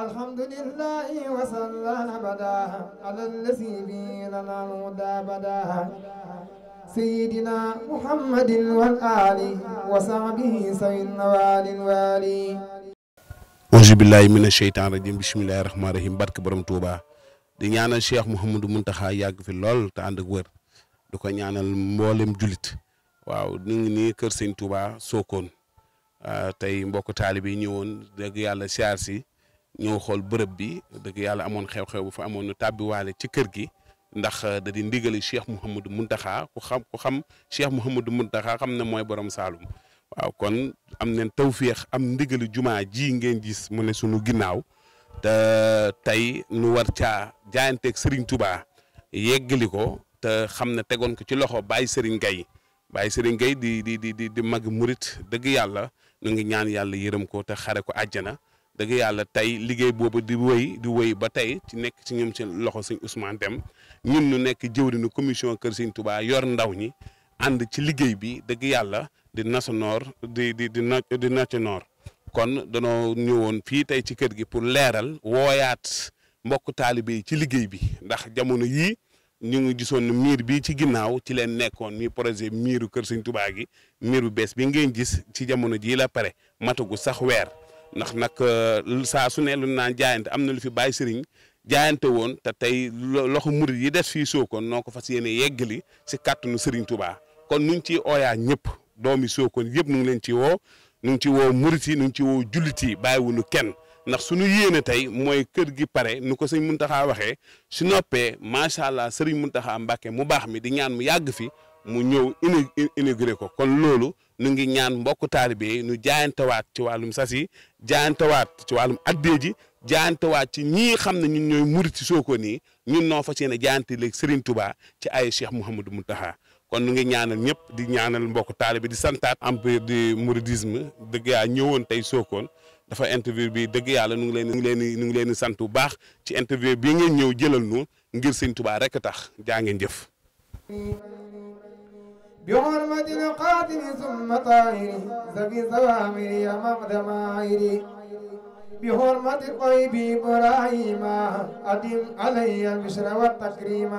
الحمد لله وصلى أبدا على الذي به لنا الهدى بدا سيدنا محمد والآل وصحبه سوي النوال الوالي auzu billahi mina sheytaan rajim bismillahi rahmaani rahim barke borom Touba di ñaanal Cheikh Mouhamadou Mountakha yàgg fi lool te ànd ak wër du ko ñaanal mboolem julit waaw ñu ngi nii kër sëñ Touba Sokone tey mbokk taalibe yi ñëwoon dëgg yàlla siyaar si ñëw xool bërëb bi dëgg yàlla amoon xew-xew bu fa amoon nu tàbbiwaale ci kër gi ndax da di ndigali Cheikh Mouhamadou Mountakha ku xam Cheikh Mouhamadou Mountakha xam ne mooy borom Saalum waaw kon am nañ tawféex am ndigali jumaa ji ngeen gis mu ne sunu ginnaaw te tey nu war caa jaayanteeg Serigne Touba yeggali ko te xam ne tegoon ko ci loxo Baye Serigne Gueye di mag murit dëgg yàlla nu ngi ñaan yàlla yërëm ko te xare ko àjjana dëgg yàlla tey liggéey boobu di wéy ba tey ci nekk ci ñoom ci loxo sëñ Ousmane Deme ñun ñu nekk jëwriñu commission kër sëñ Touba yor ndaw ñi ànd ci liggéey bi dëgg yàlla di nasanoor di nacanoor kon danoo ñëwoon fii tey ci kër gi pour leeral wooyaat mbokk taalibe yi ci liggéey bi ndax jamono yii ñu ngi gisoon ne miir bi ci ginnaaw ci leen nekkoon mi projet miiru kër sëñ Touba gi miir bu bees bi ngeen gis ci jamono jii la pare matagu sax weer ndax nag saa su ne lu naan jaayante am na lu fi Baye Serigne jaayante woon te tey loxo murid yi des fii Sokone noo ko fas yéene yeggali si kàttanu Serigne Touba kon nu ngi ciy ooyaa ñëpp doomi Sokone yëpp nu ngi leen ci woo nu ngi ci woo murid yi nu ngi ci woo jullit yi bàyyiwuñu kenn ndax suñu yéene tey mooy kër gi pare nu ko sëñ Mountakha waxee su noppee macha allah Serigne Mountakha Mbacké mu baax mi di ñaan mu yàgg fi mu ñëw inauguré ko kon loolu nu ngi ñaan mbokku taalibe yi nu jaayantewaat ci wàllum sas yi jaayantewaat ci wàllum addee ji jaayantewaat ci ñii xam ne ñun ñooy murit ci Sokone yi ñun noo fas yéene jaayante léegi Serigne Touba ci ay Cheikh Mouhamadou Mountakha kon nu ngi ñaanal ñëpp di ñaanal mbokku taalibe di santaat empire du mouridisme dëgg yaa ñëwoon tey Sokone dafa interview bi dëgg yàlla nu ngi leen di sant bu baax ci interview bi ngeen ñëw jëlal nu ngir Serigne Touba rek tax jaa ngeen jëf. بحرمة القاتل ثم طاهر زكي زوامر يا مقدم عيري بحرمة الطيب إبراهيم أدم علي البشر والتكريم